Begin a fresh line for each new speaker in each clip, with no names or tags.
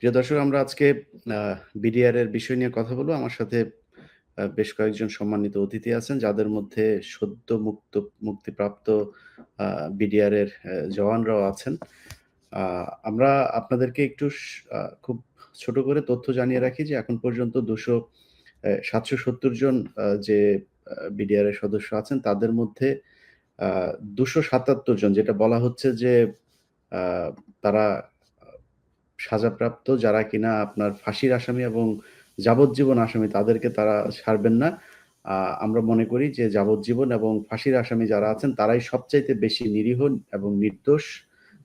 প্রিয় দর্শক, আমরা আজকে বিডিআর এর বিষয় নিয়ে কথা বলব। আমার সাথে বেশ কয়েকজন সম্মানিত অতিথি আছেন, যাদের মধ্যে সদ্য মুক্তিপ্রাপ্ত আ বিডিআর এর জওয়ানরাও আছেন। আ আমরা আপনাদেরকে একটু খুব ছোট করে তথ্য জানিয়ে রাখি যে এখন পর্যন্ত ৭৭০ জন যে বিডিআর এর সদস্য আছেন, তাদের মধ্যে আ ২৭৭ জন, যেটা বলা হচ্ছে যে আ তারা সাজাপ্রাপ্ত, যারা কিনা আপনার ফাঁসির আসামি এবং যাবজ্জীবন আসামি, তাদেরকে তারা ছাড়বেন না। আ আমরা মনে করি যে যাবজ্জীবন এবং ফাঁসির আসামি যারা আছেন তারাই সবচাইতে বেশি নিরীহ এবং নির্দোষ।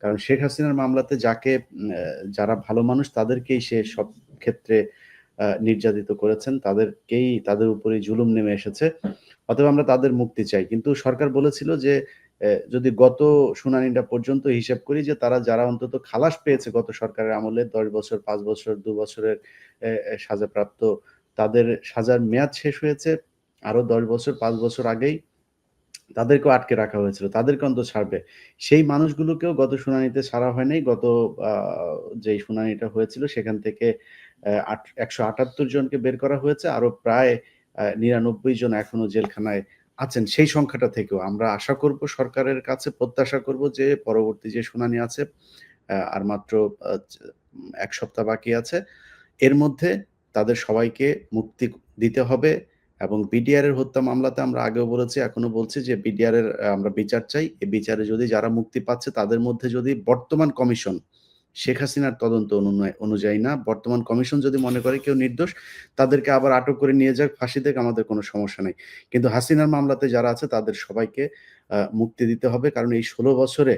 কারণ শেখ হাসিনার মামলাতে যারা ভালো মানুষ তাদেরকেই সে সব ক্ষেত্রে নির্যাতিত করেছেন। তাদের উপরেই জুলুম নেমে এসেছে। অতএব আমরা তাদের মুক্তি চাই। কিন্তু সরকার বলেছিল যে যদি গত শুনানিটা পর্যন্ত হিসাব করি, যে যারা অন্তত খালাস পেয়েছে গত সরকারের আমলে ১০ বছর, ৫ বছর, ২ বছরের সাজাপ্রাপ্ত, তাদের সাজার মেয়াদ শেষ হয়েছে আরো ১০ বছর, ৫ বছর আগেই। তাদেরকেও আটকে রাখা হয়েছিল। তাদেরকে অন্তত ছাড়বে। সেই মানুষগুলোকেও গত শুনানিতে ছাড়া হয় নাই। গত আ যেই শুনানিটা হয়েছিল সেখান থেকে ১৭৮ জনকে বের করা হয়েছে। আরো প্রায় ৯৯ জন এখনো জেলখানায় আছেন। সেই সংখ্যাটা থেকেও আমরা আশা করব, সরকারের কাছে প্রত্যাশা করব যে পরবর্তী যে শুনানি আছে, আর মাত্র ১ সপ্তাহ বাকি আছে। এর মধ্যে তাদের সবাইকে মুক্তি দিতে হবে। এবং বিডিআর এর হত্যা মামলাতে আমরা আগেও বলেছি, এখনো বলছি যে বিডিআর এর আমরা বিচার চাই। এই বিচারে যদি যারা মুক্তি পাচ্ছে তাদের মধ্যে যদি বর্তমান কমিশন, শেখ হাসিনার তদন্ত অনুযায়ী না, বর্তমান কমিশন যদি মনে করে কেউ নির্দোষ, তাদেরকে আবার আটক করে নিয়ে যাক, ফাঁসি দেক, আমাদের কোনো সমস্যা নাই। কিন্তু হাসিনার মামলাতে যারা আছে তাদের সবাইকে মুক্তি দিতে হবে। কারণ এই ১৬ বছরে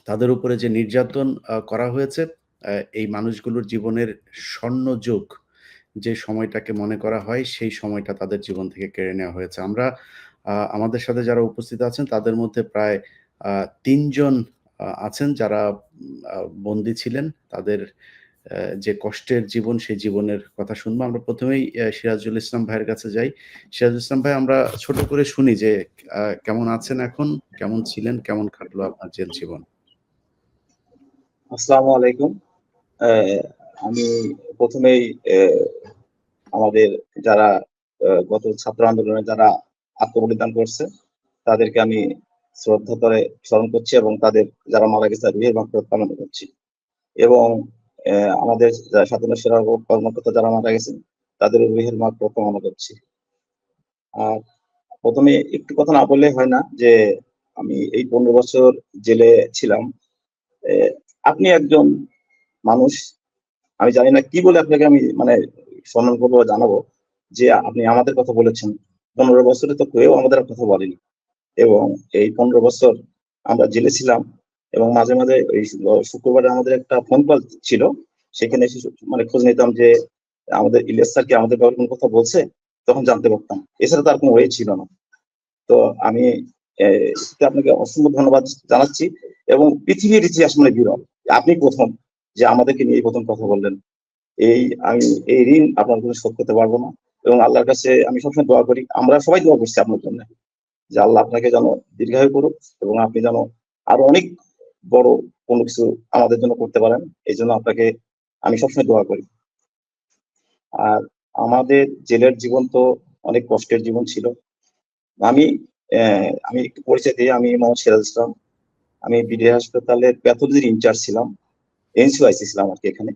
তাদের উপরে যে নির্যাতন করা হয়েছে, এই মানুষগুলোর জীবনের স্বর্ণযুগ যে সময়টাকে মনে করা হয়, সেই সময়টা তাদের জীবন থেকে কেড়ে নেওয়া হয়েছে। আমাদের সাথে যারা উপস্থিত আছেন তাদের মধ্যে প্রায় ৩ জন আছেন যারা বন্দী ছিলেন। তাদের যে কষ্টের জীবন, সেই জীবনের কথা শুনবো। আমরা ১ম এই সিরাজুল ইসলাম ভাইয়ের কাছে যাই। সিরাজুল ইসলাম ভাই, আমরা ছোট করে শুনি যে কেমন আছেন এখন? কেমন ছিলেন? কেমন কাটলো আপনার জেল জীবন?
আসসালামু আলাইকুম। আমি প্রথমেই আমাদের যারা গত ছাত্র আন্দোলনে যারা আত্মবলিদান করছে তাদেরকে আমি শ্রদ্ধা করে স্মরণ করছি এবং তাদের যারা মারা গেছে রুহের মাগফিরাত কামনা করছি। এবং আমাদের স্বাধীনতা সেনা কর্মকর্তা যারা মারা গেছেন তাদের রুহের মাগফিরাত কামনা করছি। আর প্রথমে একটু কথা না বললে হয় না যে আমি এই ১৫ বছর জেলে ছিলাম। আপনি একজন মানুষ, আমি জানি না কি বলে আপনাকে আমি মানে সম্মান করবো, জানাবো যে আপনি আমাদের কথা বলেছেন। ১৫ বছরে তো কেউ আমাদের কথা বলেনি। এবং এই ১৫ বছর আমরা জেলে ছিলাম এবং মাঝে মাঝে ওই শুক্রবারে আমাদের একটা ফোন কল ছিল, সেখানে এসে মানে খোঁজ নিতাম যে আমাদের ইলিয়াস স্যার কি আমাদের ব্যাপারে কোনো কথা বলছে, তখন জানতে পারতাম। এছাড়া তার কোনো ওয়ে ছিল না। তো আমি আপনাকে অসংখ্য ধন্যবাদ জানাচ্ছি। এবং পৃথিবীর ইতিহাস মানে বিরল, আপনি প্রথম যে আমাদেরকে নিয়ে প্রথম কথা বললেন। আমি এই ঋণ আপনার জন্য শোধ করতে পারবো না। এবং আল্লাহর কাছে আমি সবসময় দোয়া করি, আমরা সবাই দোয়া করছি আপনার জন্য, যে আল্লাহ আপনাকে যেন দীর্ঘায়ু করুক এবং আপনি যেন আরো অনেক বড় কোনো কিছু আমাদের জন্য করতে পারেন। এই জন্য আপনাকে আমি সবসময় দোয়া করি। আর আমাদের জেলের জীবন তো অনেক কষ্টের জীবন ছিল। আমি আমি একটু পরিচয় দিই, আমি মোহাম্মদ সিরাজ ইসলাম। আমি বিডিআর হাসপাতালের প্যাথোলজির ইনচার্জ ছিলাম, এনসিআইসি ছিলাম আর কি এখানে।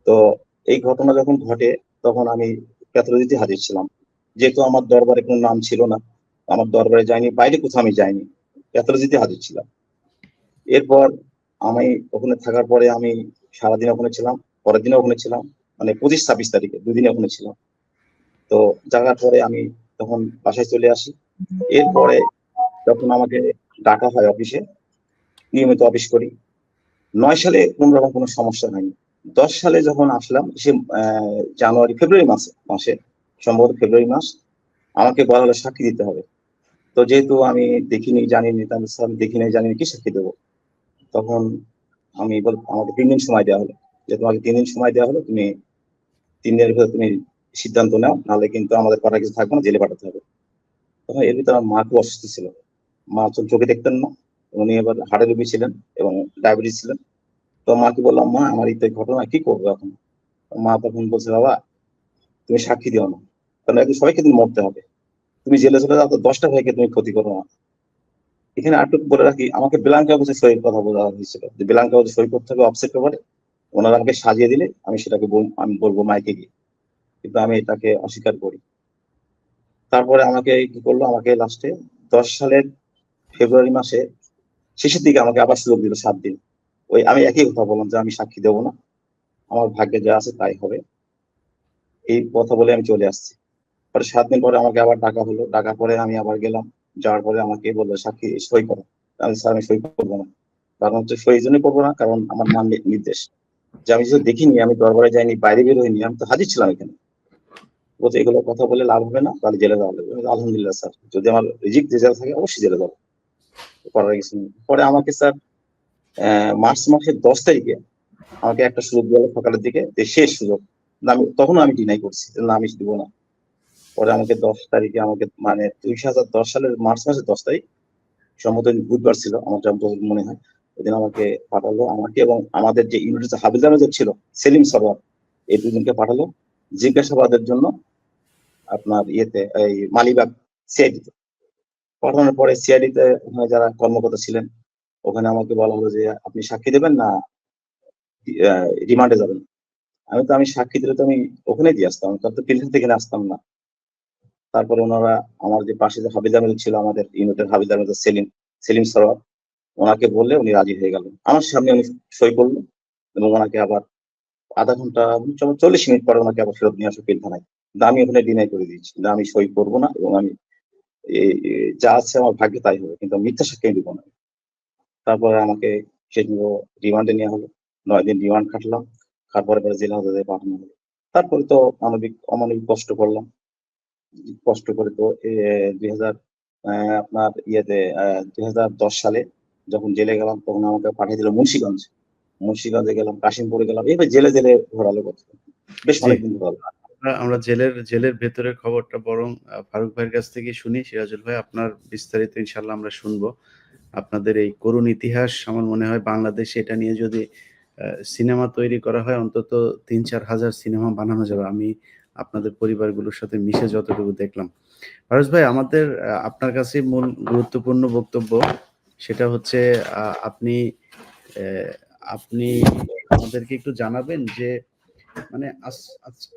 তো এই ঘটনা যখন ঘটে তখন আমি প্যাথোলজিতে হাজির ছিলাম। যেহেতু আমার দরবারে কোনো নাম ছিল না, আমার দরবারে যাইনি, বাইরে কোথাও আমি যাইনি, প্যাথোলজিতে হাজির ছিলাম। এরপর আমি ওখানে থাকার পরে আমি সারাদিন ওখানে ছিলাম, পরের দিনে ওখানে ছিলাম, মানে ২৫-২৬ তারিখে ২ দিনে ওখানে ছিলাম। তো জাগার পরে আমি তখন বাসায় চলে আসি। এরপরে যখন আমাকে ডাকা হয় অফিসে, নিয়মিত অফিস করি। ৯ সালে কোন রকম কোনো সমস্যা হয়নি। ১০ সালে যখন আসলাম, সে ফেব্রুয়ারি মাসে সম্ভবত ফেব্রুয়ারি মাস, আমাকে বলা হলো সাক্ষী দিতে হবে। তো যেহেতু আমি দেখিনি, জানিনি, তাহলে স্যার দেখি নাই, জানিনি, কি সাক্ষী দেবো? তখন আমাকে ৩ দিন সময় দেওয়া হলো, যে তোমাকে 3 দিন সময় দেওয়া হলো, তুমি ৩ দিনের ভিতরে তুমি সিদ্ধান্ত নাও, নাহলে কিন্তু আমাদের করার কিছু থাকবে না, জেলে পাঠাতে হবে। তখন এর ভিতরে আমার মা খুব অসুস্থ ছিল। মা চোখে দেখতেন না, উনি এবার হার্টের রোগী ছিলেন এবং ডায়াবেটিস ছিলেন। তো মাকে বললাম, মা আমার এই তো ঘটনা, কি করবো এখন? মা তখন বলছে, বাবা তুমি সাক্ষী দিও না, কারণ একদিন সবাইকে তুমি মরতে হবে, তুমি জেলে চলে যাও তো 10টা ভাইকে তুমি ক্ষতি করো না। এখানে আটক বলে রাখি, আমাকে ব্ল্যাঙ্ক কাগজে সইয়ের কথা বলা হয়েছিল, যে ব্ল্যাঙ্ক কাগজে সই করতে হবে অফসেট পেপারে, ওনারা আমাকে সাজিয়ে দিলে আমি সেটাকে আমি বলবো মাইকে গিয়ে, কিন্তু আমি এটাকে অস্বীকার করি। তারপরে আমাকে কি করলো, আমাকে লাস্টে 10 সালের ফেব্রুয়ারি মাসে শেষের দিকে আমাকে আবার সুযোগ দিল 7 দিন। ওই আমি একই কথা বললাম যে আমি সাক্ষী দেবো না, আমার ভাগ্যে যা আছে তাই হবে, এই কথা বলে আমি চলে আসছি। পরে 7 দিন পরে আমাকে আবার ডাকা হলো, ডাকার পরে আমি আবার গেলাম, যাওয়ার পরে আমাকে বললো সাক্ষী সই করো। আমি, স্যার আমি সই করবো না। কারণ হচ্ছে সই এই জন্যই করবো না, কারণ আমার মান নির্দেশ, যে আমি যদি দেখিনি, আমি দরবারে যাইনি, বাইরে বের হইনি, আমি তো হাজির ছিলাম এখানে। বলছে এগুলো কথা বলে লাভ হবে না, তাহলে জেলে যাওয়া লাগবে। আলহামদুলিল্লাহ স্যার, যদি আমার রিজিক রেজাল্ট থাকে অবশ্যই জেলে যাবো, করার কিছু নেই। পরে আমাকে স্যার মার্চ মাসের 10 তারিখে আমাকে একটা সুযোগ দেওয়া সকালের দিকে, যে শেষ সুযোগ, আমি তখনও আমি ডিনাই করছি, না আমি দিব না। পরে আমাকে 10 তারিখে আমাকে, মানে 2010 সালের মার্চ মাসের 10 তারিখ, সম্ভবত বুধবার ছিল আমার যতদূর মনে হয়, ওইদিন আমাকে পাঠালো, আমাকে এবং আমাদের যে ইউনিটের হাবিলদার মেজর ছিল সেলিম সরওয়ার, এই দুজনকে পাঠালো জিজ্ঞাসাবাদের জন্য আপনার ইয়েতে, এই মালিবাগ সিআইডিতে। পাঠানোর পরে সিআইডিতে ওখানে যারা কর্মকর্তা ছিলেন, ওখানে আমাকে বলা হলো যে আপনি সাক্ষী দেবেন না রিমান্ডে যাবেন। আমি সাক্ষী দিলে তো আমি ওখানে দিয়ে আসতাম, আমি তো পিলখান থেকে আসতাম না। তারপরে ওনারা, আমার যে পাশে যে হাবিলদার মেজর ছিল, আমাদের ইউনিটের হাবিলদার মেজর সেলিম সরওয়ার, ওনাকে বললে উনি রাজি হয়ে গেলেন, আমার সামনে উনি সই করলেন, এবং ওনাকে আবার আধা ঘন্টা 40 মিনিট পরে ওনাকে আবার ফেরত নিয়ে আসো পিলখানায়। কিন্তু আমি ওখানে ডিনাই করে দিয়েছি, যে আমি সই করবো না, এবং আমি যা আছে আমার ভাগ্যে তাই হবে, কিন্তু মিথ্যা সাক্ষী দিব না। তারপরে আমাকে সেগুলো রিমান্ডে নেওয়া হলো, 9 দিন রিমান্ড খাটলাম, তারপরে জেল হাজতে পাঠানো হলো। তারপরে তো অমানবিক কষ্ট করলাম, কষ্ট করে তো 2000 আপনার ইয়েতে 2010 সালে যখন জেলে গেলাম, তখন আমাকে পাঠিয়ে দিল মুন্সিগঞ্জে গেলাম, কাশিমপুরে গেলাম, এইভাবে জেলে জেলে ঘোরালো কথা, বেশ
জি।
অনেকদিন ঘোরালো।
আমরা জেলের ভেতরের খবরটা বরং ফারুক ভাইয়ের কাছ থেকে শুনি। সিরাজুল ভাই, আপনার বিস্তারিত ইনশাল্লাহ আমরা শুনবো। আপনাদের এই করুণ ইতিহাস, আমার মনে হয় বাংলাদেশে এটা নিয়ে যদি সিনেমা তৈরি করা হয়, অন্তত 3-4 হাজার সিনেমা বানানো যাবে, আমি আপনাদের পরিবারগুলোর সাথে মিশে যতটুকু দেখলাম। ফারুজ ভাই, আমাদের আপনার কাছে মূল গুরুত্বপূর্ণ বক্তব্য সেটা হচ্ছে, আপনি আপনি আমাদেরকে একটু জানাবেন যে, মানে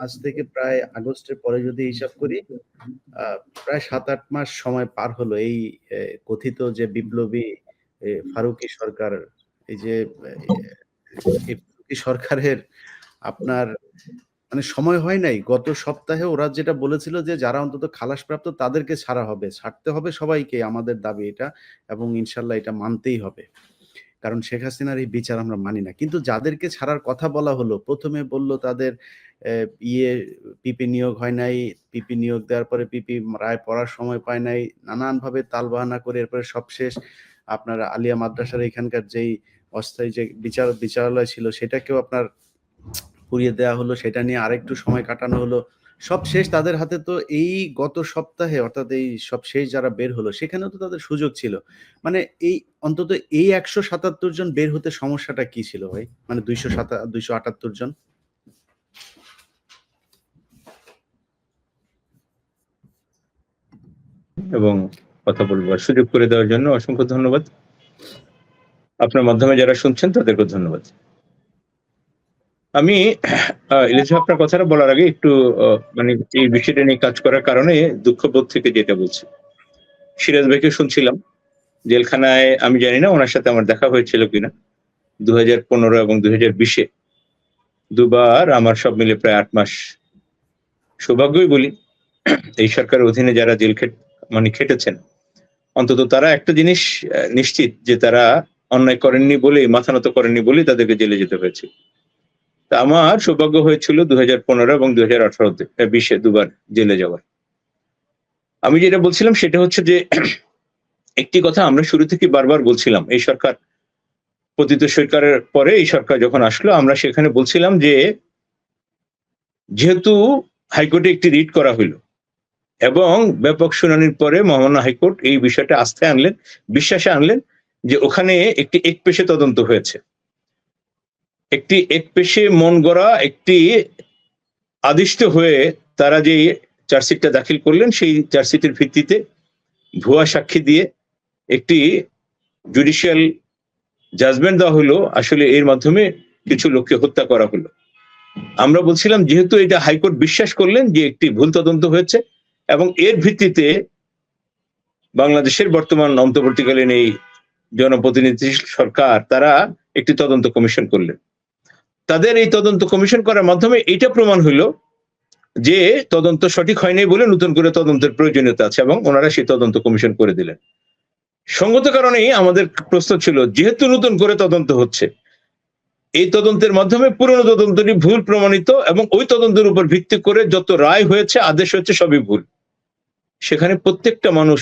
আজ থেকে প্রায় আগস্টের পরে যদি হিসাব করি, প্রায় 7-8 মাস সময় পার হলো এই কথিত যে বিপ্লবী ফারুকী সরকার, এই যে এই ফারুকী সরকারের আপনার মানে সময় হয় নাই। গত সপ্তাহে ওরা যেটা বলেছিল যে যারা অন্তত খালাসপ্রাপ্ত তাদেরকে ছাড়া হবে, ছাড়তে হবে সবাইকে, আমাদের দাবি এটা, এবং ইনশাল্লাহ এটা মানতেই হবে। কারণ শেখ হাসিনার এই বিচার আমরা মানি না। কিন্তু যাদেরকে ছাড়ার কথা বলা হলো, ১ম এ বলল তাদের ইয়ে পিপি নিয়োগ হয় নাই। পিপি নিয়োগ দেওয়ার পরে পিপি রায় পড়ার সময় পায় নাই। নানানভাবে তালবাহানা করে এরপরে সবশেষ আপনার আলিয়া মাদ্রাসার এখানকার যেই অস্থায়ী যে বিচারালয় ছিল সেটাকেও আপনার পুড়িয়ে দেওয়া হলো। সেটা নিয়ে আরেকটু সময় কাটানো হলো। সবশেষ তাদের হাতে তো এই গত সপ্তাহে, অর্থাৎ এই সবশেষ যারা বের হলো সেখানেও তো তাদের সুযোগ ছিল। মানে এই অন্তত এই ১৭৭ জন বের হতে সমস্যাটা কি ছিল ভাই? মানে ২৭৮ জন।
এবং কথা বলবার সুযোগ করে দেওয়ার জন্য অসংখ্য ধন্যবাদ। আপনার মাধ্যমে যারা শুনছেন তাদেরকে ধন্যবাদ। আমি ইলিয়াস, আপনার কথাটা বলার আগে একটু মানে এই বিষয়টা নিয়ে কাজ করার কারণে দুঃখবোধ থেকে যেটা বলছি, সিরাজ ভাইকে শুনছিলাম জেলখানায়, আমি জানি না ওনার সাথে আমার দেখা হয়েছিল কিনা, 2015 এবং 2020-এ দুবার, আমার সব মিলে প্রায় 8 মাস। সৌভাগ্যই বলি, এই সরকারের অধীনে যারা জেল খেটেছেন, অন্তত তারা একটা জিনিস নিশ্চিত, যে তারা অন্যায় করেননি বলেই, মাথা নত করেননি বলেই তাদেরকে জেলে যেতে হয়েছে। তা আমার সৌভাগ্য হয়েছিল 2015 এবং 2018-20-এ দুবার জেলে যাওয়ার। আমি যেটা বলছিলাম সেটা হচ্ছে যে, একটি কথা আমরা শুরু থেকে বারবার বলছিলাম, এই সরকার, পতিত সরকারের পরে এই সরকার যখন আসলো, আমরা সেখানে বলছিলাম যে যেহেতু হাইকোর্টে একটি রিট করা হইল এবং ব্যাপক শুনানির পরে মহামান্য হাইকোর্ট এই বিষয়টা আস্থায় আনলেন, বিশ্বাসে আনলেন যে ওখানে একটি একপেশে তদন্ত হয়েছে, একটি একপেশে মন গড়া একটি আদিষ্ট হয়ে তারা যে চার্জশিটটা দাখিল করলেন, সেই চার্জশিটের ভিত্তিতে ভুয়া সাক্ষী দিয়ে একটি জুডিশিয়াল জাজমেন্ট দেওয়া হলো। আসলে এর মাধ্যমে কিছু লোককে হত্যা করা হলো। আমরা বলছিলাম, যেহেতু এটা হাইকোর্ট বিশ্বাস করলেন যে একটি ভুল তদন্ত হয়েছে, এবং এর ভিত্তিতে বাংলাদেশের বর্তমান অন্তর্বর্তীকালীন এই জনপ্রতিনিধি সরকার তারা একটি তদন্ত কমিশন করলেন। তাদের এই তদন্ত কমিশন করার মাধ্যমে এটা প্রমাণ হইল যে তদন্ত সঠিক হয়নি বলে নতুন করে তদন্তের প্রয়োজনীয়তা আছে, এবং ওনারা সেই তদন্ত কমিশন করে দিলেন। সঙ্গত কারণেই আমাদের প্রশ্ন ছিল, যেহেতু নতুন করে তদন্ত হচ্ছে, এই তদন্তের মাধ্যমে পুরনো তদন্তটি ভুল প্রমাণিত, এবং ওই তদন্তের উপর ভিত্তি করে যত রায় হয়েছে, আদেশ হয়েছে, সবই ভুল। সেখানে প্রত্যেকটা মানুষ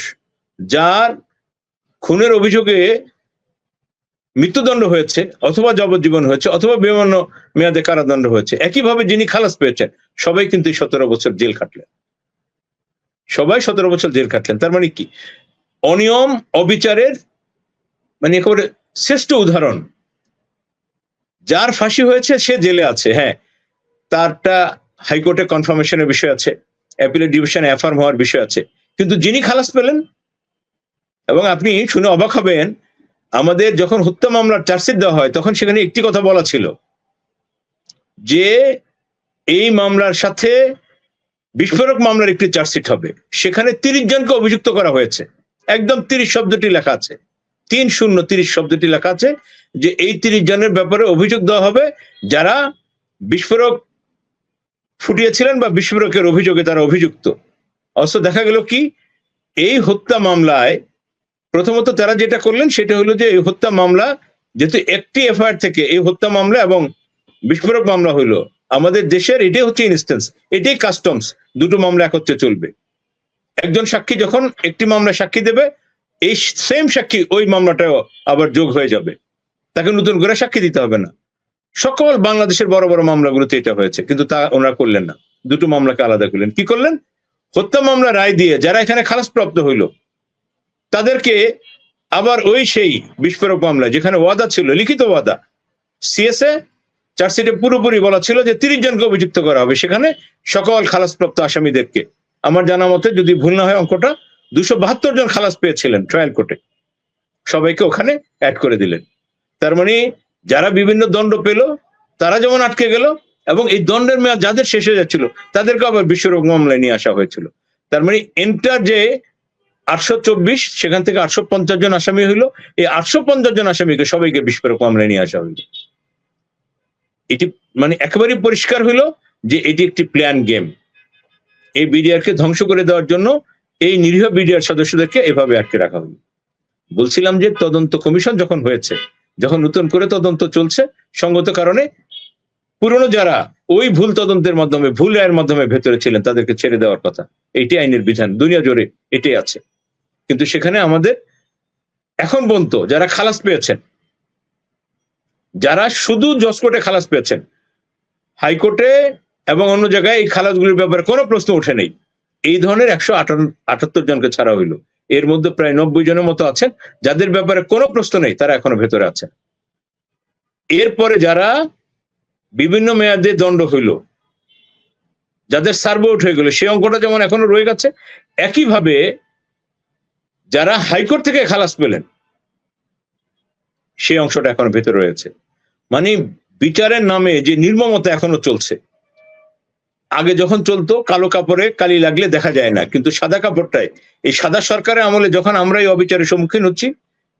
যার খুনের অভিযোগে মৃত্যুদণ্ড হয়েছে, অথবা যাবজ্জীবন হয়েছে, অথবা বিভিন্ন মেয়াদে কারাদণ্ড হয়েছে, একইভাবে যিনি খালাস পেয়েছেন, সবাই কিন্তু 17 বছর জেল খাটলেন। সবাই 17 বছর জেল খাটলেন। তার মানে কি? অনিয়ম, অবিচারের মানে একেবারে শ্রেষ্ঠ উদাহরণ। যার ফাঁসি হয়েছে সে জেলে আছে, হ্যাঁ, তারটা হাইকোর্টে কনফার্মেশনের বিষয় আছে, অ্যাপিলেট ডিভিশনে অ্যাফার্ম হওয়ার বিষয় আছে, কিন্তু যিনি খালাস পেলেন, এবং আপনি শুনে অবাক হবেন, আমাদের যখন হত্যা মামলার চার্জশিট দেওয়া হয়, তখন সেখানে একটি কথা বলা ছিল যে এই মামলার সাথে বিস্ফোরক মামলার একটি চার্জশিট হবে। সেখানে 30 জনকে অভিযুক্ত করা হয়েছে। একদম 30 শব্দটি লেখা আছে, 30 শব্দটি লেখা আছে যে এই 30 জনের ব্যাপারে অভিযোগ দেওয়া হবে, যারা বিস্ফোরক ফুটিয়েছিলেন বা বিস্ফোরকের অভিযোগে তারা অভিযুক্ত। অথচ দেখা গেল কি, এই হত্যা মামলায় প্রথমত তারা যেটা করলেন সেটা হলো যে এই হত্যা মামলা, যেহেতু একটি এফআইআর থেকে এই হত্যা মামলা এবং বিস্ফোরক মামলা হইলো, আমাদের দেশের এটাই হচ্ছে ইনস্ট্যান্স, এটাই কাস্টমস, দুটো মামলা একত্রে চলবে। একজন সাক্ষী যখন একটি মামলায় সাক্ষী দেবে, এই সেম সাক্ষী ওই মামলাটাও আবার যোগ হয়ে যাবে, তাকে নতুন করে সাক্ষী দিতে হবে না। সকল বাংলাদেশের বড় বড় মামলাগুলোতে এটা হয়েছে, কিন্তু তা ওনারা করলেন না, দুটো মামলাকে আলাদা করলেন। কি করলেন? হত্যা মামলা রায় দিয়ে যারা এখানে খালাসপ্রাপ্ত হইল, তাদেরকে আবার ওই সেই বিস্ফোরক মামলা, যেখানে ওয়াদা ছিল, লিখিত ওয়াদা, সিএসএ চার্জশিটে পুরোপুরি বলা ছিল যে 30 জনকে অভিযুক্ত করা হবে, সেখানে সকল খালাসপ্রাপ্ত আসামিদেরকে, আমার জানা মতে যদি ভুল না হয় অঙ্কটা, 272 জন খালাস পেয়েছিলেন ট্রায়াল কোর্টে, সবাইকে ওখানে অ্যাড করে দিলেন। তার মানে যারা বিভিন্ন দণ্ড পেল তারা যেমন আটকে গেল, এবং এই দণ্ডের মেয়াদ যাদের শেষ হয়ে যাচ্ছিল তাদেরকে আবার বিস্ফোরক মামলায় নিয়ে আসা হয়েছিল। তার মানে এন্টার যে 824, সেখান থেকে 850 জন আসামি হইলো, এই 850 জন আসামিকে সবাইকে বিস্ফোরক মামলায় নিয়ে আসা হইল। এটি মানে একেবারেই পরিষ্কার হইলো যে এটি একটি প্ল্যান গেম। এই বিডিআরকে ধ্বংস করে দেওয়ার জন্য এই নিরীহ বিডিআর সদস্যদেরকে এভাবে আটকে রাখা হলো। বলছিলাম যে তদন্ত কমিশন যখন হয়েছে, যখন নতুন করে তদন্ত চলছে, সঙ্গত কারণে পুরনো যারা ওই ভুল তদন্তের মাধ্যমে, ভুল রায়ের মাধ্যমে ভেতরে ছিলেন, তাদেরকে ছেড়ে দেওয়ার কথা। এইটি আইনের বিধান, দুনিয়া জুড়ে এটাই আছে। কিন্তু সেখানে আমাদের এখন পর্যন্ত যারা খালাস পেয়েছেন, যারা শুধু জজ কোর্টে খালাস পেয়েছেন, হাইকোর্টে এবং অন্য জায়গায় এই খালাসগুলির ব্যাপারে কোনো প্রশ্ন ওঠে নেই, এই ধরনের 178 জনকে ছাড়া হইলো। এর মধ্যে প্রায় 90 জনের মতো আছেন যাদের ব্যাপারে কোনো প্রশ্ন নেই, তারা এখনো ভেতরে আছেন। এরপরে যারা বিভিন্ন মেয়াদে দণ্ড হইল, যাদের সার্ভ আউট হয়ে গেল, সেই অঙ্কটা যেমন এখনো রয়ে গেছে, একইভাবে যারা হাইকোর্ট থেকে খালাস পেলেন, সেই অংশটা এখনো ভেতরে রয়েছে। মানে বিচারের নামে যে নির্মমতা এখনো চলছে। আগে যখন চলতো কালো কাপড়ে কালি লাগলে দেখা যায় না, কিন্তু সাদা কাপড়টায়, এই সাদা সরকারের আমলে যখন আমরা এই অবিচারের সম্মুখীন হচ্ছি,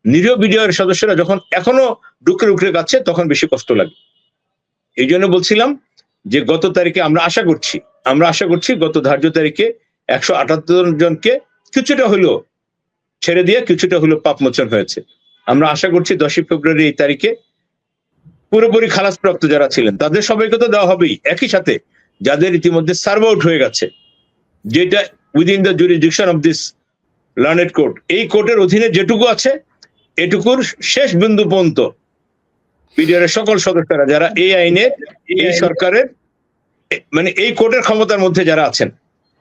নিরীহ বিডিআর সদস্যরা যখন এখনো ডুকরে উকরে কাচ্ছে, তখন বেশি কষ্ট লাগে। এই জন্য বলছিলাম যে গত তারিখে আমরা আশা করছি গত ধার্য তারিখে 178 জনকে কিছুটা হলো ছেড়ে দিয়ে কিছুটা হলো পাপমোচন হয়েছে। আমরা আশা করছি 10 ফেব্রুয়ারি এই তারিখে পুরোপুরি খালাসপ্রাপ্ত যারা ছিলেন তাদের সবাইকে তো দেওয়া হবেই, একই সাথে যাদের ইতিমধ্যে সার্ভ আউট হয়ে গেছে, যেটা within the jurisdiction of this learned court, এই কোর্টের অধীনে যেটুকু আছে, এটুকুর শেষ বিন্দু পর্যন্ত বিডিআরের সকল সদস্যরা যারা এই আইনের, এই সরকারের, মানে এই কোর্টের ক্ষমতার মধ্যে যারা আছেন,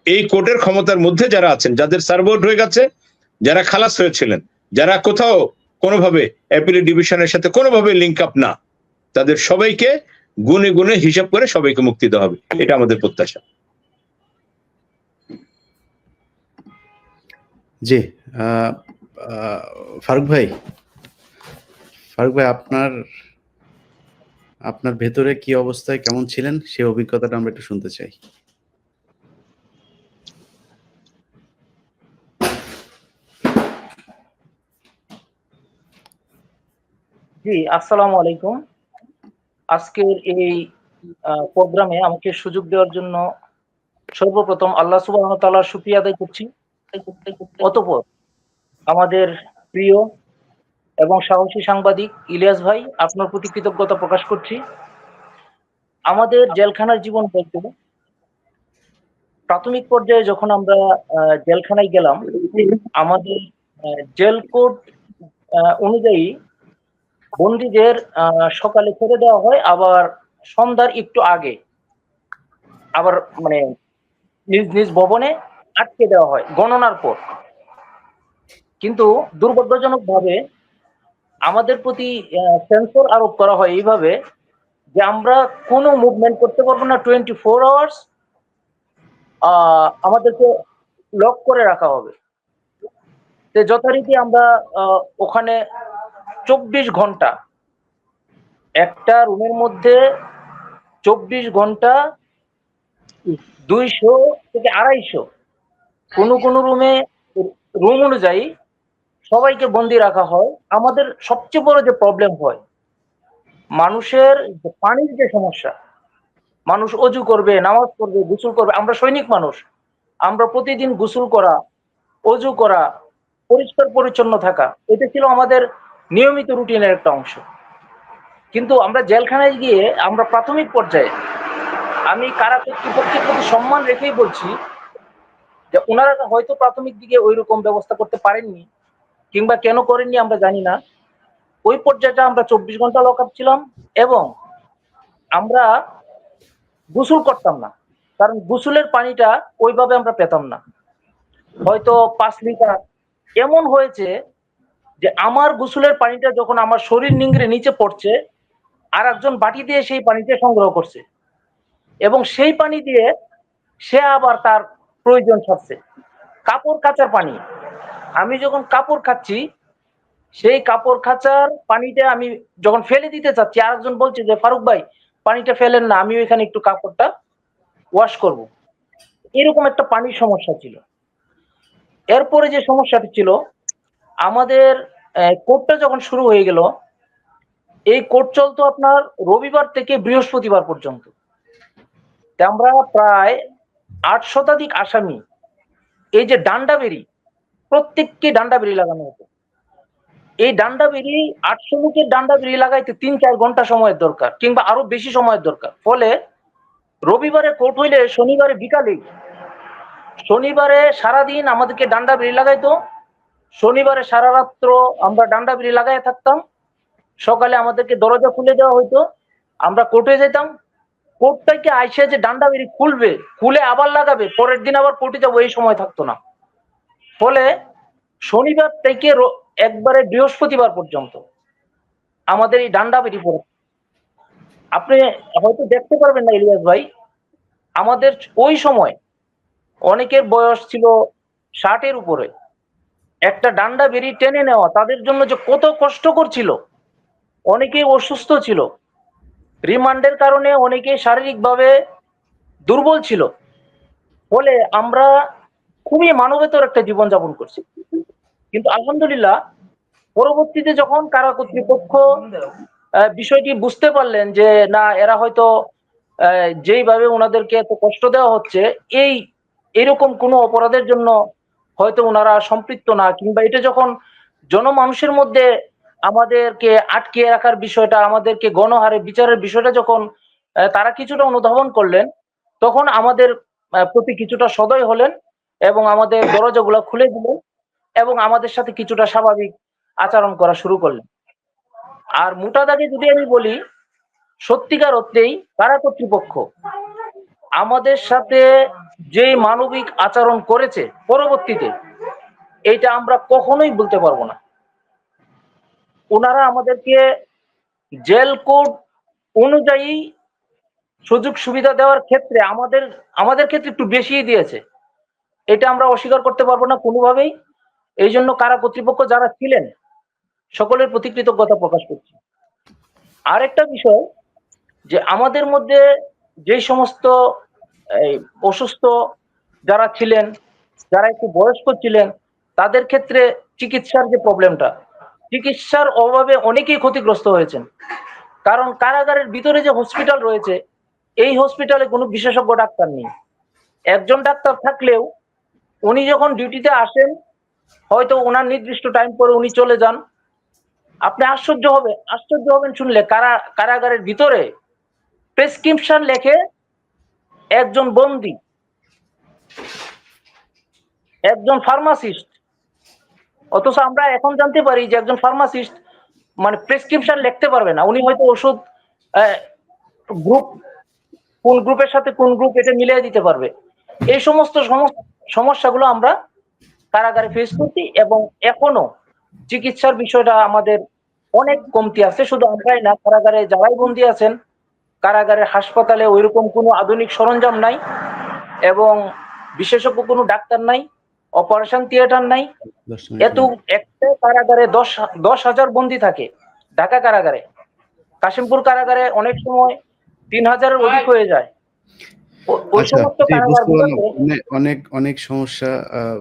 এই কোর্টের ক্ষমতার মধ্যে যারা আছেন, যাদের সার্ভ আউট হয়ে গেছে, যারা খালাস হয়েছিলেন, যারা কোথাও কোনোভাবে অ্যাপিলেট ডিভিশনের সাথে কোনোভাবে লিঙ্ক আপ না, তাদের সবাইকে গুণে গুণে হিসাব করে সবাইকে মুক্তি দেওয়া হবে, এটা আমাদের প্রত্যাশা।
জি, ফারুক ভাই, আপনার আপনার ভেতরে কি অবস্থায় কেমন ছিলেন সেই অভিজ্ঞতাটা আমরা একটু শুনতে চাই।
জি, আসসালামু আলাইকুম। আজকের এই প্রোগ্রামে আমাকে সুযোগ দেওয়ার জন্য সর্বপ্রথম আল্লাহ সুবহানাহু ওয়া তাআলার শুকরিয়া আদায় করছি। অতঃপর আমাদের প্রিয় এবং সাহসী সাংবাদিক ইলিয়াস ভাই, আপনার প্রতি কৃতজ্ঞতা প্রকাশ করছি। আমাদের জেলখানার জীবন বলতে প্রাথমিক পর্যায়ে যখন আমরা জেলখানায় গেলাম, আমাদের জেল কোড অনুযায়ী বন্দীদের সকালে ছেড়ে দেওয়া হয়, আবার সন্ধ্যার একটু আগে আবার মানে নিজ নিজ ভবনে আটকে দেওয়া হয় গণনার পর। কিন্তু দুর্ভাগ্যজনকভাবে আমাদের প্রতি সেন্সর আরোপ করা হয় এইভাবে যে আমরা কোনো মুভমেন্ট করতে পারবো না 24 আওয়ার্স, আমাদেরকে লক করে রাখা হবে। তো যথারীতি আমরা ওখানে 24 ঘন্টা একটা রুমের মধ্যে 24 ঘন্টা 200 থেকে 250 কোনো রুমে রুম অনুযায়ী সবাইকে বন্দি রাখা হয়। আমাদের সবচেয়ে বড় যে প্রবলেম হয় মানুষের পানির যে সমস্যা, মানুষ অজু করবে, নামাজ পড়বে, গোসল করবে, আমরা সৈনিক মানুষ, আমরা প্রতিদিন গোসল করা, অজু করা, পরিষ্কার পরিচ্ছন্ন থাকা, এটা ছিল আমাদের নিয়মিত রুটিনের একটা অংশ। কিন্তু আমরা জেলখানায় গিয়ে আমরা প্রাথমিক পর্যায়ে, আমি কারা কর্তৃপক্ষের প্রতি সম্মান রেখেই বলছি যে ওনারা হয়তো প্রাথমিক দিকে ওই রকম ব্যবস্থা করতে পারেননি, কিংবা কেন করেননি আমরা জানি না। ওই পর্যায়টা আমরা 24 ঘন্টা লক আপ ছিলাম এবং আমরা গোসল করতাম না, কারণ গোসলের পানিটা ওইভাবে আমরা পেতাম না, হয়তো 5 লিটার। এমন হয়েছে যে আমার গোসলের পানিটা যখন আমার শরীর নিংড়ে নিচে পড়ছে, আর একজন বাটি দিয়ে সেই পানিটা সংগ্রহ করছে এবং সেই পানি দিয়ে সে আবার তার প্রয়োজন সারছে। কাপড় কাচার পানি, আমি যখন কাপড় কাচ্ছি সেই কাপড় কাচার পানিটা আমি যখন ফেলে দিতে চাচ্ছি, আরেকজন বলছে যে ফারুক ভাই পানিটা ফেলেন না, আমি ওইখানে একটু কাপড়টা ওয়াশ করব। এরকম একটা পানির সমস্যা ছিল। এরপরে যে সমস্যাটা ছিল, আমাদের কোর্টটা যখন শুরু হয়ে গেল, এই কোর্ট চলতো আপনার রবিবার থেকে বৃহস্পতিবার পর্যন্ত। আমরা প্রায় 8 শতাধিক আসামি, এই যে ডান্ডা বেরি, প্রত্যেককে ডান্ডা বেরি লাগানো হতো। এই ডান্ডা বেরি 800 লোকের ডান্ডা বেরি লাগাইতে 3-4 ঘন্টা সময়ের দরকার, কিংবা আরো বেশি সময়ের দরকার। ফলে রবিবারে কোর্ট হইলে শনিবারে বিকালে, শনিবারে সারাদিন আমাদেরকে ডান্ডা বেরি লাগাইতো, শনিবারে সারা রাত্র আমরা ডান্ডা বেরি লাগাই থাকতাম। সকালে আমাদেরকে দরজা খুলে দেওয়া হইতো, আমরা কোর্টে যেতাম। কোর্ট থেকে আইসে যে ডান্ডা বেরি খুলবে, খুলে আবার লাগাবে, পরের দিন আবার কোর্টে যাবো, এই সময় থাকতো না। ফলে শনিবার থেকে একবারে বৃহস্পতিবার পর্যন্ত আমাদের এই ডান্ডা বেরি পড়ে। আপনি হয়তো দেখতে পারবেন না ইলিয়াস ভাই, আমাদের ওই সময় অনেকের বয়স ছিল 60-এর উপরে। একটা ডান্ডা বেরি টেনে নেওয়া তাদের জন্য যে কত কষ্টকর ছিল। অনেকেই অসুস্থ ছিল, রিমান্ডের কারণে অনেকে শারীরিকভাবে দুর্বল ছিল। ফলে আমরা খুবই মানবেতর একটা জীবনযাপন করছি। কিন্তু আলহামদুলিল্লাহ পরবর্তীতে যখন কারা কর্তৃপক্ষ বিষয়টি বুঝতে পারলেন যে না, এরা হয়তো যেইভাবে ওনাদেরকে এত কষ্ট দেওয়া হচ্ছে, এরকম কোনো অপরাধের জন্য হয়তো ওনারা সম্পৃক্ত না, কিংবা এটা যখন জনমানুষের মধ্যে আমাদেরকে আটকে রাখার বিষয়টা, আমাদেরকে গণহারে বিচারের বিষয়টা যখন তারা কিছুটা অনুধাবন করলেন, তখন আমাদের প্রতি কিছুটা সদয় হলেন এবং আমাদের দরজাগুলো খুলে দিলেন এবং আমাদের সাথে কিছুটা স্বাভাবিক আচরণ করা শুরু করলেন। আর মোটা দাগে যদি আমি বলি, সত্যিকার অর্থেই কারা কর্তৃপক্ষ আমাদের সাথে যে মানবিক আচরণ করেছে পরবর্তীতে, এটা আমরা কখনোই বলতে পারবো না। ওনারা আমাদেরকে জেল কোড অনুযায়ী সুযোগ সুবিধা দেওয়ার ক্ষেত্রে আমাদের ক্ষেত্রে একটু বেশিই দিয়েছে, এটা আমরা অস্বীকার করতে পারবো না কোনোভাবেই। এই জন্য কারা কর্তৃপক্ষ যারা ছিলেন সকলের প্রতি কৃতজ্ঞতা প্রকাশ করছি। আরেকটা বিষয়, যে আমাদের মধ্যে যেই সমস্ত অসুস্থ যারা ছিলেন, যারা একটু বয়স্ক ছিলেন, তাদের ক্ষেত্রে চিকিৎসার যে প্রবলেমটা, চিকিৎসার অভাবে অনেকেই ক্ষতিগ্রস্ত হয়েছেন। কারণ কারাগারের ভিতরে যে হসপিটাল রয়েছে, এই হসপিটালে কোনো বিশেষজ্ঞ ডাক্তার নেই। একজন ডাক্তার থাকলেও উনি যখন ডিউটিতে আসেন, হয়তো ওনার নির্দিষ্ট টাইম পরে উনি চলে যান। আপনি আশ্চর্য হবেন শুনলে কারাগারের ভিতরে প্রেসক্রিপশন লেখে একজন বন্দী, একজন ফার্মাসিস্ট। অথচ আমরা এখন জানতে পারি যে একজন ফার্মাসিস্ট মানে প্রেসক্রিপশন লিখতে পারবে না। উনি হয়তো ওষুধ গ্রুপ, কোন গ্রুপের সাথে কোন গ্রুপ এটা মিলিয়ে দিতে পারবে। এই সমস্ত সমস্যাগুলো আমরা কারাগারে ফেস করছি, এবং এখনো চিকিৎসার বিষয়টা আমাদের অনেক কমতি আছে। শুধু আমরাই না, কারাগারে যারাই বন্দী আছেন, কারাগারের হাসপাতালে ওইরকম কোনো আধুনিক সরঞ্জাম নাই, এবং বিশেষজ্ঞ কোনো ডাক্তার নাই, অপারেশন থিয়েটার নাই। এত একটা কারাগারে 10,000 বন্দী থাকে ঢাকা কারাগারে। কাশিমপুর কারাগারে অনেক সময় 3,000-এর অধিক হয়ে যায়। ওই
আচ্ছা,
সমস্ত
জি, বুঝতে পারলাম।
কারাগারগুলোতে
অনেক সমস্যা।